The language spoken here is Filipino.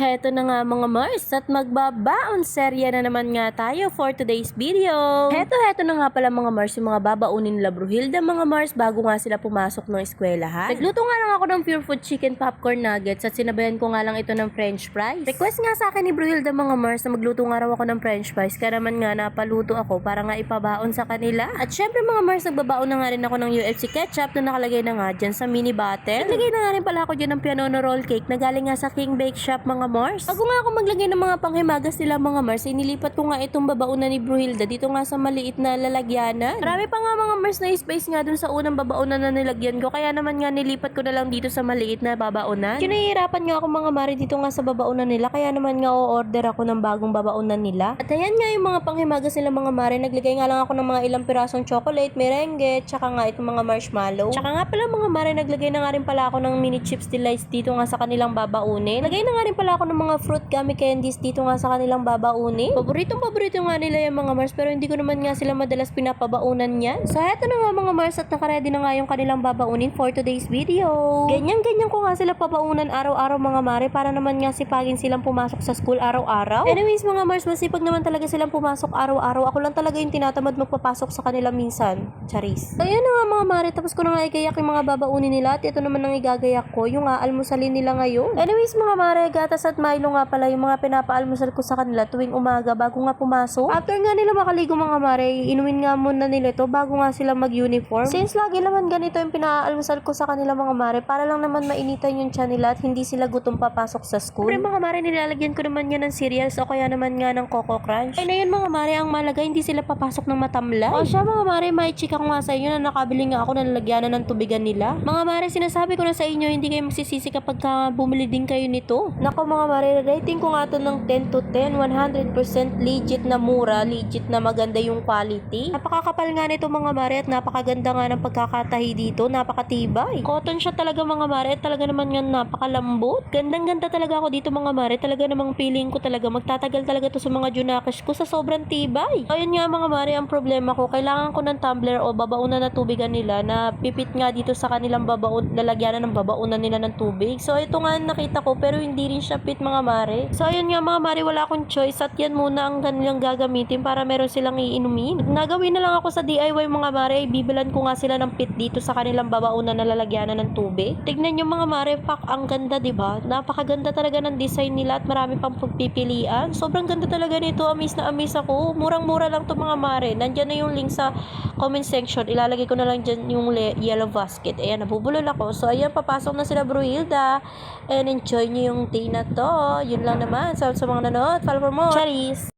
Heto na nga mga Mars at magbabaon serya na naman nga tayo for today's video. Heto na nga pala mga Mars yung mga babaunin nila Bruhilda mga Mars bago nga sila pumasok ng eskwelahan. Nagluto nga lang ako ng pure food chicken popcorn nuggets at sinabayan ko nga lang ito ng french fries. Request nga sa akin ni Bruhilda mga Mars na magluto nga raw ako ng french fries kaya naman nga napaluto ako para nga ipabaon sa kanila. At syempre mga Mars nagbabaon na nga rin ako ng UFC ketchup na nakalagay na nga dyan sa mini bottle. Naglagay na nga rin pala ako dyan ng pianono roll cake na galing nga sa King Bake Shop mga Mars. Bago nga ako maglagay ng mga panghimagas nila mga Mars, inilipat ko nga itong babaunan ni Bruhilda dito nga sa maliit na lalagyanan. Marami pa nga mga Mars na space nga dun sa unang babaunan na nilagyan ko, kaya naman nga nilipat ko na lang dito sa maliit na babaunan. Kinahihirapan nga ako mga Mari dito nga sa babaunan nila, kaya naman nga o-order ako ng bagong babaunan nila. At ayan nga yung mga panghimagas nila mga Mari, naglagay nga lang ako ng mga ilang pirasong chocolate, merengue, tsaka nga itong mga marshmallow. Tsaka nga pala mga Mari, naglagay na nga rin pala ako ng mini chips delights dito nga sa kanilang babaunin. Naglagay na nga rin pala ako ng mga fruit gummy candies dito nga sa kanilang babaunin. Paborito nga nila yung mga Mars, pero hindi ko naman nga sila madalas pinapabaunan yan. So heto na nga mga Mars at nakaredy na nga yung kanilang babaunin for today's video. Ganyan ko nga sila pabaunan araw-araw mga Mare para naman nga sipagin silang pumasok sa school araw-araw. Anyways mga Mars, masipag naman talaga silang pumasok araw-araw. Ako lang talaga yung tinatamad magpapasok sa kanila minsan. Charis. So yun na nga mga Mare, tapos ko na nga igayak yung mga babaunin nila at ito naman ang igagayak ko, yung almusalin nila ngayon. Anyways mga Mare, gatas at Milo nga pala yung mga pinapaalmusal ko sa kanila tuwing umaga bago nga pumasok. After nga nila makaligo mga Mare, inumin nga muna nila ito bago nga sila mag-uniform. Since lagi naman ganito yung pinaalmusal ko sa kanila mga Mare, para lang naman mainitan yung tiyan nila at hindi sila gutom papasok sa school. Pero mga Mare, nilalagyan ko naman yan ng cereals o kaya naman nga ng Coco Crunch. Ay na yun mga Mare, ang malaga hindi sila papasok ng matamlay. O siya mga Mare, may chika ko nga sa inyo na nakabili nga ako ng lalagyanan ng tubigan nila. Mga Mare, sinasabi ko na sa inyo, hindi kayo magsisisi kapag bumili din kayo nito. Nako mga Mare, rating ko nga to ng 10 to 10, 100% legit na mura, legit na maganda yung quality. Napakakapal nga nito mga Mare at napakaganda nga ng pagkakatahi dito, napakatibay. Cotton siya talaga mga Mare at talaga naman nga napakalambot. Gandang-ganda talaga ako dito mga Mare, talaga namang feeling ko talaga magtatagal talaga to sa mga junakis ko sa sobrang tibay. Ayun nga mga Mare, ang problema ko, kailangan ko ng tumbler o babaunan na tubigan nila na pipit nga dito sa kanilang lalagyanan ng babaunan nila ng tubig. So ito nga nakita ko pero hindi rin siya fit mga Mare. So ayun nga mga Mare, wala akong choice at yan muna ang kanilang gagamitin para meron silang iinumin. Nagawin na lang ako sa DIY mga Mare, bibilan ko nga sila ng pit dito sa kanilang babaunan na lalagyanan ng tubig. Tignan nyo mga Mare, pak, ang ganda diba? Napakaganda talaga ng design nila at marami pang pagpipilian. Sobrang ganda talaga nito, amaze na amaze ako. Murang-mura lang to mga Mare. Nandyan na yung link sa comment section. Ilalagay ko na lang dyan yung yellow basket. Ayan, nabubulol ako. So ayan, papasok na sila Bruhilda. And enjoy nyo yung day na to. Yun lang naman. So sa mga nanood, follow for more. Charis!